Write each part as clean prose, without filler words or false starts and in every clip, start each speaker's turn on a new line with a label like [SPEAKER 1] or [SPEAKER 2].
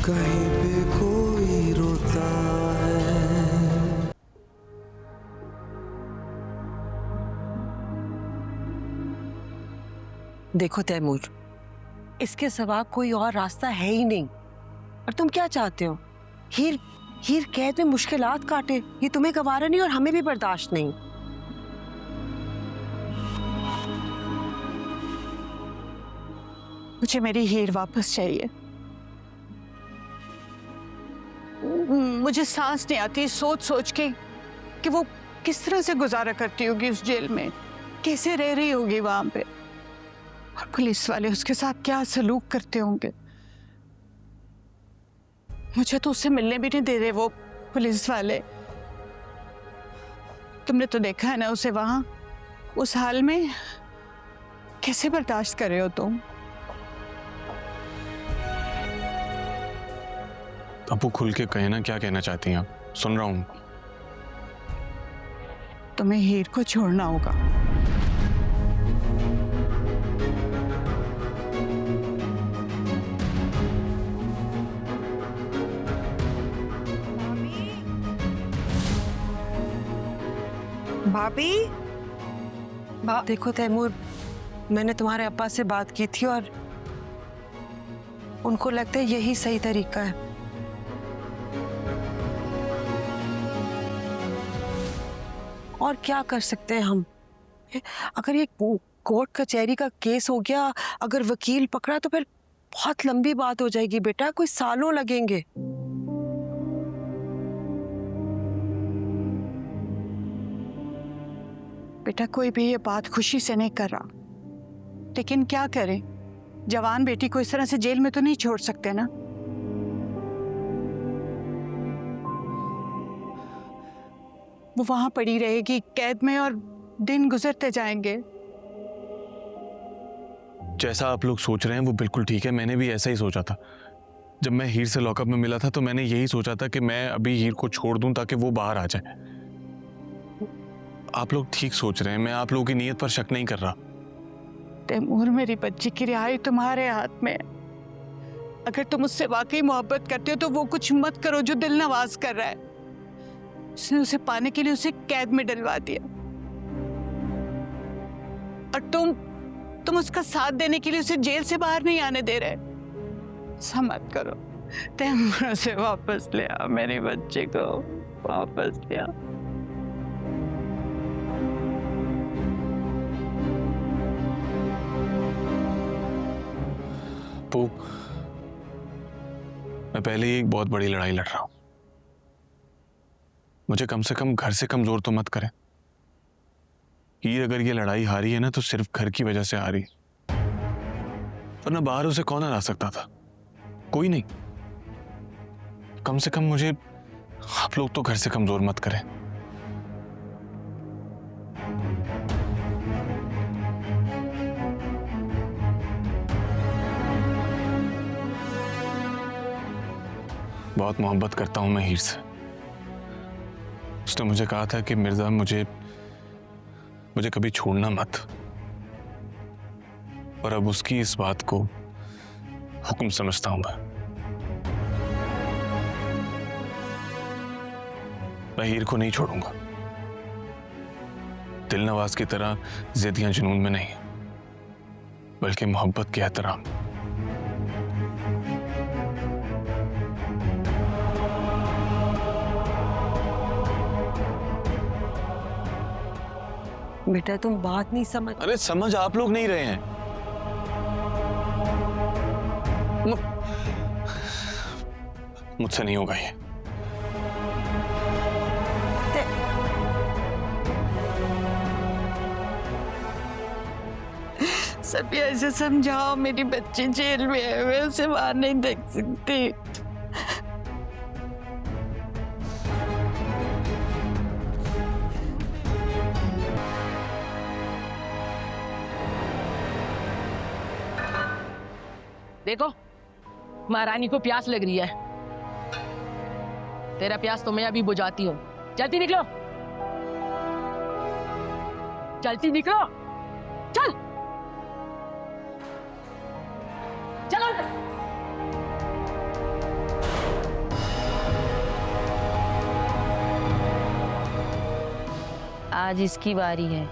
[SPEAKER 1] कहीं पे कोई रोता है।
[SPEAKER 2] देखो तैमूर, इसके सिवा कोई और रास्ता है ही नहीं। और तुम क्या चाहते हो? हीर हीर कैद में मुश्किलात काटे, ये तुम्हें गवारा नहीं और हमें भी बर्दाश्त नहीं।
[SPEAKER 3] मुझे मेरी हीर वापस चाहिए। मुझे सांस नहीं आती सोच सोच के कि वो किस तरह से गुजारा करती होगी उस जेल में, कैसे रह रही होगी वहां पे, और पुलिस वाले उसके साथ क्या सलूक करते होंगे। मुझे तो उससे मिलने भी नहीं दे रहे वो पुलिस वाले। तुमने तो देखा है ना उसे वहां, उस हाल में। कैसे बर्दाश्त कर रहे हो तुम?
[SPEAKER 4] अबू खुल के कहे ना, क्या कहना चाहती हैं आप? सुन रहा हूं।
[SPEAKER 3] तुम्हें हीर को छोड़ना होगा।
[SPEAKER 2] भाभी, देखो तैमूर, मैंने तुम्हारे अब्बा से बात की थी और उनको लगता है यही सही तरीका है। और क्या कर सकते हैं हम? अगर ये कोर्ट कचहरी का केस हो गया, अगर वकील पकड़ा तो फिर बहुत लंबी बात हो जाएगी बेटा, कोई सालों लगेंगे।
[SPEAKER 3] बेटा कोई भी ये बात खुशी से नहीं कर रहा, लेकिन क्या करें, जवान बेटी को इस तरह से जेल में तो नहीं छोड़ सकते ना। वो वहां पड़ी रहेगी कैद में और दिन गुजरते जाएंगे।
[SPEAKER 4] जैसा आप लोग सोच रहे हैं वो बिल्कुल ठीक है, मैंने भी ऐसा ही सोचा था। जब मैं हीर से लॉकअप में मिला था तो मैंने यही सोचा था कि मैं अभी हीर को छोड़ दूं ताकि वो बाहर आ जाए। आप लोग ठीक सोच रहे हैं, मैं आप लोगों की नीयत पर शक नहीं कर रहा।
[SPEAKER 3] तैमूर, मेरी बच्ची की रिहाई तुम्हारे हाथ में है। अगर तुम उससे वाकई मोहब्बत करते हो तो वो कुछ मत करो जो दिल नवाज कर रहा है। उसने उसे पाने के लिए उसे कैद में डलवा दिया, और तुम उसका साथ देने के लिए उसे जेल से बाहर नहीं आने दे रहे। ऐसा मत करो। तैमूर, उसे वापस ले आ, मेरी बच्ची को वापस ले आ।
[SPEAKER 4] मैं पहले ही एक बहुत बड़ी लड़ाई लड़ रहा हूं। मुझे कम से कम घर से कमजोर तो मत करें। हीर अगर ये लड़ाई हारी है ना तो सिर्फ घर की वजह से हारी, वरना बाहर उसे कौन हरा सकता था? कोई नहीं। कम से कम मुझे आप लोग तो घर से कमजोर मत करें। बहुत मोहब्बत करता हूं मैं हीर से। उसने मुझे कहा था कि मिर्जा मुझे कभी छोड़ना मत, और अब उसकी इस बात को हुक्म समझता हूं मैं हीर को नहीं छोड़ूंगा। दिलनवाज की तरह जिद या जुनून में नहीं, बल्कि मोहब्बत के एहतराम।
[SPEAKER 2] बेटा तुम बात नहीं समझ।
[SPEAKER 4] अरे समझ आप लोग नहीं रहे हैं। मुझसे नहीं होगा ये।
[SPEAKER 3] सभी ऐसे समझाओ, मेरी बच्ची जेल में है, मैं उसे बाहर नहीं देख सकती।
[SPEAKER 5] देखो, महारानी को प्यास लग रही है। तेरा प्यास तो मैं अभी बुझाती हूँ। जल्दी निकलो, जल्दी निकलो, चल चलो।
[SPEAKER 6] आज इसकी बारी है।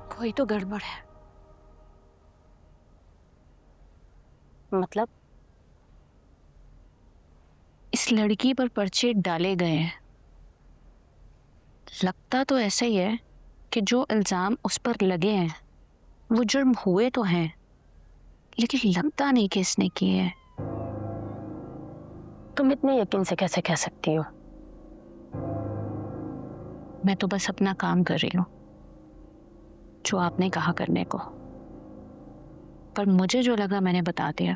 [SPEAKER 6] कोई तो गड़बड़ है। मतलब इस लड़की पर पर्चे डाले गए हैं। लगता तो ऐसा ही है कि जो इल्जाम उस पर लगे हैं वो जुर्म हुए तो हैं, लेकिन लगता नहीं कि इसने किए हैं। तुम इतने यकीन से कैसे कह सकती हो? मैं तो बस अपना काम कर रही हूँ, जो आपने कहा करने को। पर मुझे जो लगा मैंने बता दिया,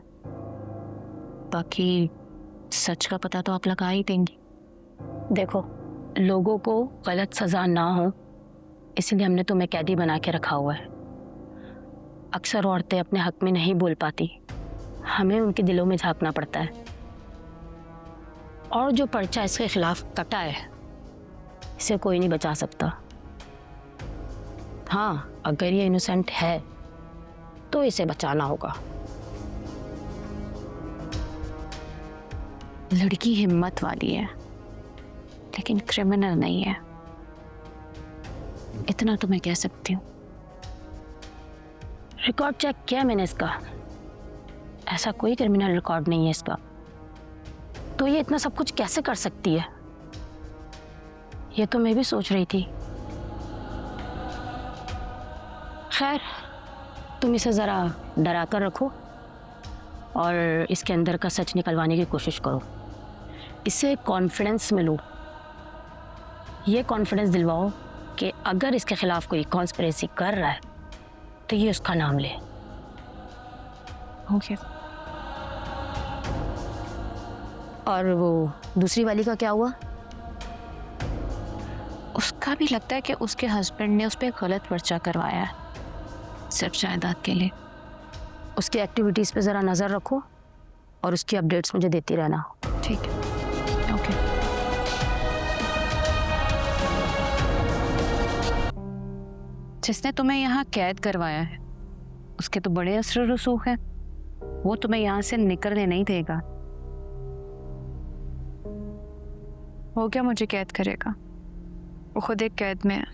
[SPEAKER 6] बाकी सच का पता तो आप लगा ही देंगी। देखो, लोगों को गलत सजा ना हो इसलिए हमने तुम्हें कैदी बना के रखा हुआ है। अक्सर औरतें अपने हक में नहीं बोल पाती, हमें उनके दिलों में झांकना पड़ता है। और जो पर्चा इसके खिलाफ कटा है इसे कोई नहीं बचा सकता। हाँ, अगर ये इनोसेंट है तो इसे बचाना होगा। लड़की हिम्मत वाली है लेकिन क्रिमिनल नहीं है, इतना तो मैं कह सकती हूँ। रिकॉर्ड चेक किया मैंने इसका, ऐसा कोई क्रिमिनल रिकॉर्ड नहीं है इसका। तो ये इतना सब कुछ कैसे कर सकती है, ये तो मैं भी सोच रही थी। खैर, तुम इसे ज़रा डरा कर रखो और इसके अंदर का सच निकलवाने की कोशिश करो। इसे कॉन्फिडेंस में लो, ये कॉन्फिडेंस दिलवाओ कि अगर इसके खिलाफ कोई कॉन्स्पिरेसी कर रहा है तो ये उसका नाम ले। ओके। और वो दूसरी वाली का क्या हुआ? उसका भी लगता है कि उसके हस्बैंड ने उस पर गलत पर्चा करवाया है, सिर्फ जायदाद के लिए। उसकी एक्टिविटीज़ पे ज़रा नज़र रखो और उसकी अपडेट्स मुझे देती रहना। ठीक है, ओके। जिसने तुम्हें यहाँ कैद करवाया है उसके तो बड़े असर रसूख हैं, वो तुम्हें यहाँ से निकलने नहीं देगा।
[SPEAKER 7] वो क्या मुझे कैद करेगा? वो खुद एक कैद में है।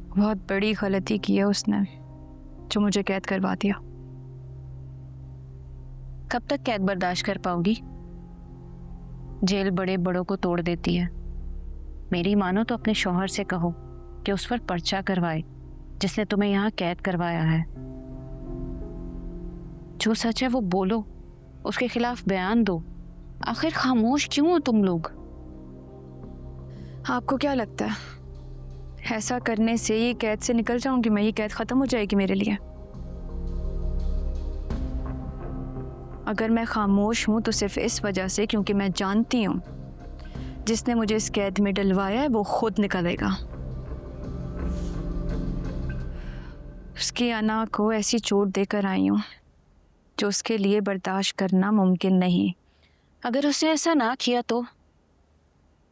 [SPEAKER 7] बहुत बड़ी गलती की है उसने जो मुझे कैद करवा दिया।
[SPEAKER 6] कब तक कैद बर्दाश्त कर पाओगी? जेल बड़े बड़ों को तोड़ देती है। मेरी मानो तो अपने शौहर से कहो कि उस पर पर्चा करवाए जिसने तुम्हें यहाँ कैद करवाया है। जो सच है वो बोलो, उसके खिलाफ बयान दो। आखिर खामोश क्यों हो तुम लोग?
[SPEAKER 7] आपको क्या लगता है ऐसा करने से ये कैद से निकल जाऊंगी मैं? ये कैद खत्म हो जाएगी मेरे लिए? अगर मैं खामोश हूं तो सिर्फ इस वजह से क्योंकि मैं जानती हूं जिसने मुझे इस कैद में डलवाया है वो खुद निकलेगा। उसकी अना को ऐसी चोट देकर आई हूं जो उसके लिए बर्दाश्त करना मुमकिन नहीं।
[SPEAKER 6] अगर उसने ऐसा ना किया तो?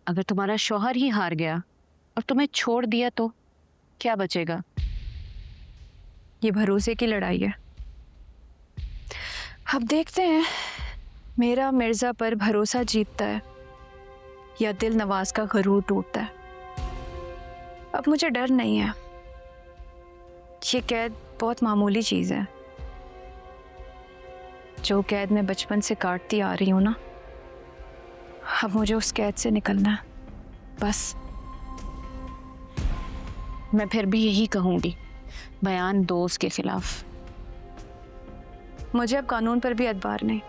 [SPEAKER 6] अगर तुम्हारा शौहर ही हार गया और तुम्हें छोड़ दिया तो क्या बचेगा?
[SPEAKER 7] ये भरोसे की लड़ाई है। अब देखते हैं मेरा मिर्ज़ा पर भरोसा जीतता है या दिल नवाज का गरूर टूटता है। अब मुझे डर नहीं है। ये कैद बहुत मामूली चीज़ है। जो कैद मैं बचपन से काटती आ रही हूँ ना, अब मुझे उस कैद से निकलना है बस।
[SPEAKER 6] मैं फिर भी यही कहूंगी, बयान दो उसके खिलाफ।
[SPEAKER 7] मुझे अब कानून पर भी एतबार नहीं।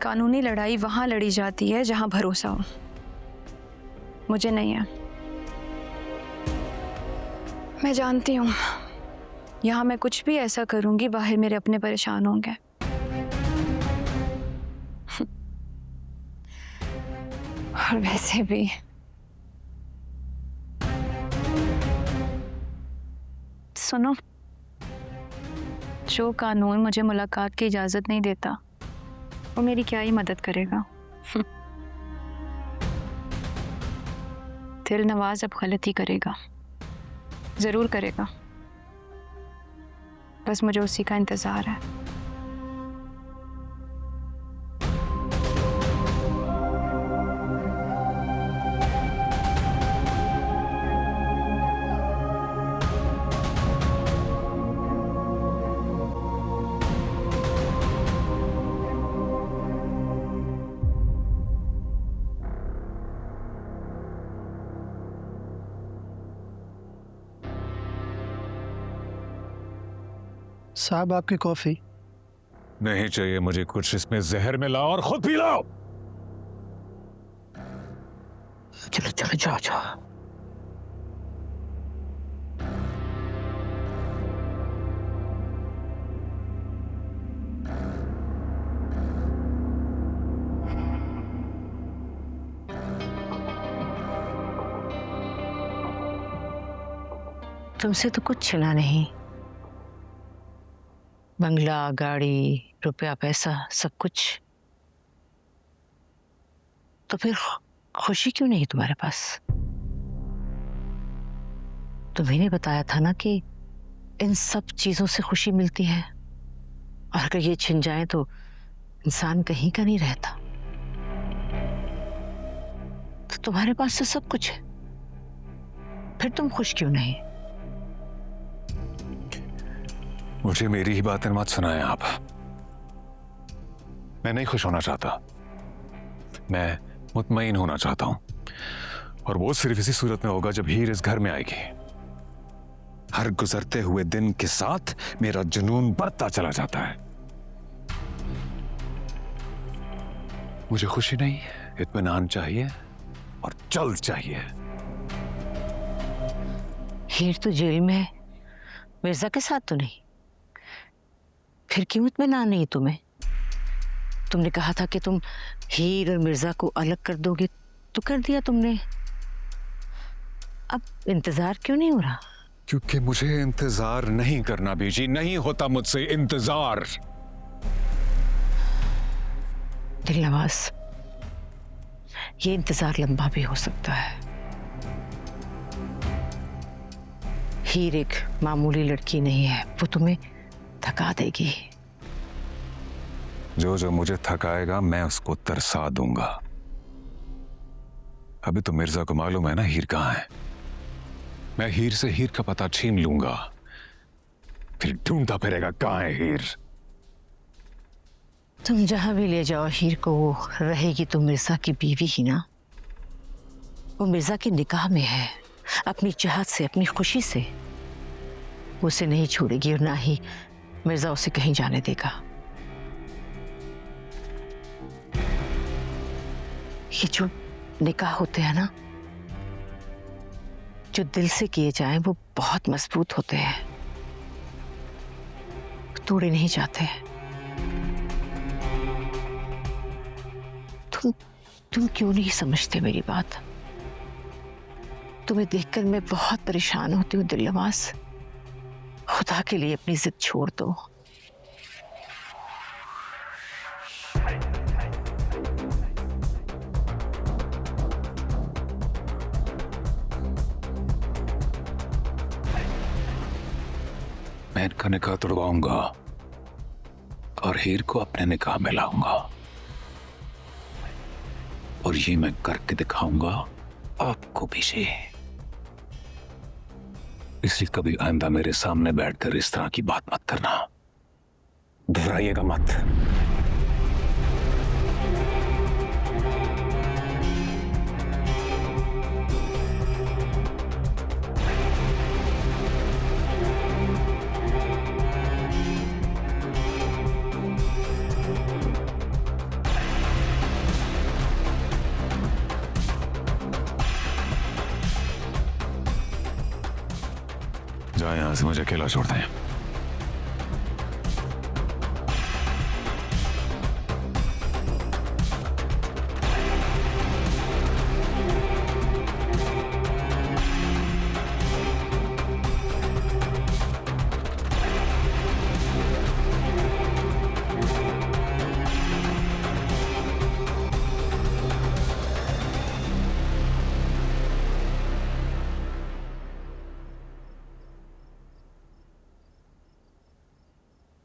[SPEAKER 7] कानूनी लड़ाई वहां लड़ी जाती है जहां भरोसा हो, मुझे नहीं है। मैं जानती हूँ यहाँ मैं कुछ भी ऐसा करूंगी बाहर मेरे अपने परेशान होंगे। और वैसे भी सुनो, जो कानून मुझे मुलाकात की इजाज़त नहीं देता वो मेरी क्या ही मदद करेगा। दिल नवाज अब गलती करेगा, ज़रूर करेगा, बस मुझे उसी का इंतज़ार है।
[SPEAKER 8] साहब आपकी कॉफी।
[SPEAKER 9] नहीं चाहिए मुझे कुछ, इसमें जहर मिलाओ और खुद पी लो।
[SPEAKER 8] चलो चलो जाओ जाओ।
[SPEAKER 10] तुमसे तो कुछ छिना नहीं, बंगला, गाड़ी, रुपया, पैसा, सब कुछ। तो फिर खुशी क्यों नहीं तुम्हारे पास? तुम्ही ने बताया था ना कि इन सब चीजों से खुशी मिलती है, और अगर ये छिन जाए तो इंसान कहीं का नहीं रहता। तो तुम्हारे पास तो सब कुछ है, फिर तुम खुश क्यों नहीं?
[SPEAKER 9] मुझे मेरी ही बातें मत सुनाएं आप। मैं नहीं खुश होना चाहता, मैं मुतमईन होना चाहता हूं, और वो सिर्फ इसी सूरत में होगा जब हीर इस घर में आएगी। हर गुजरते हुए दिन के साथ मेरा जुनून बढ़ता चला जाता है। मुझे खुशी नहीं, इत्मीनान चाहिए, और जल्द चाहिए।
[SPEAKER 10] हीर तो जेल में है, मिर्जा के साथ तो नहीं, फिर क्यों इत्मीनान नहीं तुम्हें? तुमने कहा था कि तुम हीर और मिर्जा को अलग कर दोगे, तो कर दिया तुमने। अब इंतजार क्यों नहीं हो रहा?
[SPEAKER 9] क्योंकि मुझे इंतजार नहीं करना बीजी, नहीं होता मुझसे इंतजार।
[SPEAKER 10] दिलनवाज, ये इंतजार लंबा भी हो सकता है। हीर एक मामूली लड़की नहीं है, वो तुम्हें थका देगी।
[SPEAKER 9] जो जो मुझे थकाएगा मैं उसको तरसा दूंगा। अभी तो मिर्जा को मालूम है ना हीर कहां है। मैं हीर से हीर का पता छीन लूंगा, फिर ढूंढता फिरेगा कहां है हीर।
[SPEAKER 10] तुम जहां भी ले जाओ हीर को, वो रहेगी तो मिर्जा की बीवी ही ना। वो मिर्जा के निकाह में है, अपनी चाहत से, अपनी खुशी से। उसे नहीं छोड़ेगी और ना ही मिर्जा उसे कहीं जाने देगा। ये जो निकाह होते हैं ना, जो दिल से किए जाएं, वो बहुत मजबूत होते हैं, तोड़े नहीं जाते। तुम क्यों नहीं समझते मेरी बात? तुम्हें देखकर मैं बहुत परेशान होती हूँ दिलनवाज। खुदा के लिए अपनी जिद छोड़ दो।
[SPEAKER 9] मैं इनका निकाह तोड़वाऊंगा और हीर को अपने निकाह में लाऊंगा, और ये मैं करके दिखाऊंगा आपको भी। इसलिए कभी आइंदा मेरे सामने बैठकर इस तरह की बात मत करना, दोहराइएगा मत। जाए यहां से, मुझे अकेला छोड़ दें।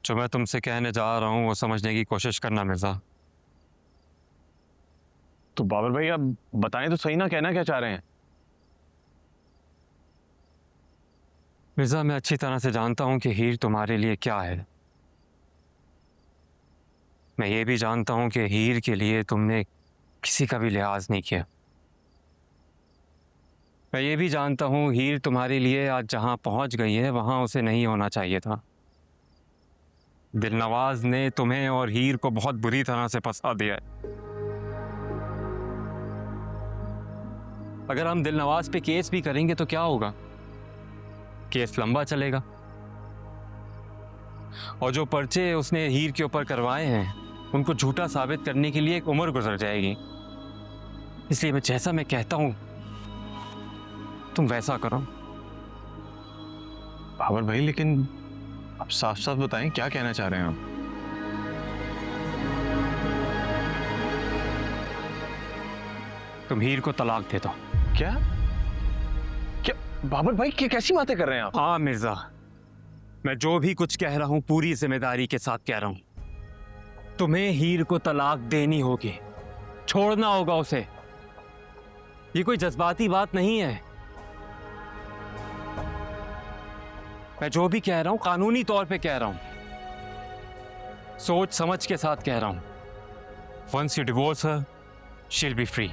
[SPEAKER 11] जो मैं तुमसे कहने जा रहा हूं वो समझने की कोशिश करना मिर्जा।
[SPEAKER 4] तो बाबर भाई आप बताएं तो सही ना, कहना क्या चाह रहे हैं?
[SPEAKER 11] मिर्जा मैं अच्छी तरह से जानता हूं कि हीर तुम्हारे लिए क्या है। मैं ये भी जानता हूं कि हीर के लिए तुमने किसी का भी लिहाज नहीं किया। मैं ये भी जानता हूं हीर तुम्हारे लिए आज जहां पहुंच गई है वहां उसे नहीं होना चाहिए था। दिलनवाज ने तुम्हें और हीर को बहुत बुरी तरह से फंसा दिया है। अगर हम दिलनवाज पे केस भी करेंगे तो क्या होगा? केस लंबा चलेगा और जो पर्चे उसने हीर के ऊपर करवाए हैं उनको झूठा साबित करने के लिए एक उम्र गुजर जाएगी। इसलिए मैं जैसा मैं कहता हूं तुम वैसा करो।
[SPEAKER 4] बाबर भाई लेकिन आप साफ साफ बताएं क्या कहना चाह रहे हैं आप?
[SPEAKER 11] तुम हीर को तलाक दे दो।
[SPEAKER 4] क्या क्या बाबर भाई क्या कैसी बातें कर रहे हैं आप?
[SPEAKER 11] हाँ मिर्जा, मैं जो भी कुछ कह रहा हूं पूरी जिम्मेदारी के साथ कह रहा हूं। तुम्हें हीर को तलाक देनी होगी, छोड़ना होगा उसे। ये कोई जज्बाती बात नहीं है। मैं जो भी कह रहा हूं कानूनी तौर पे कह रहा हूं, सोच समझ के साथ कह रहा हूं। Once you divorce her, she'll be free.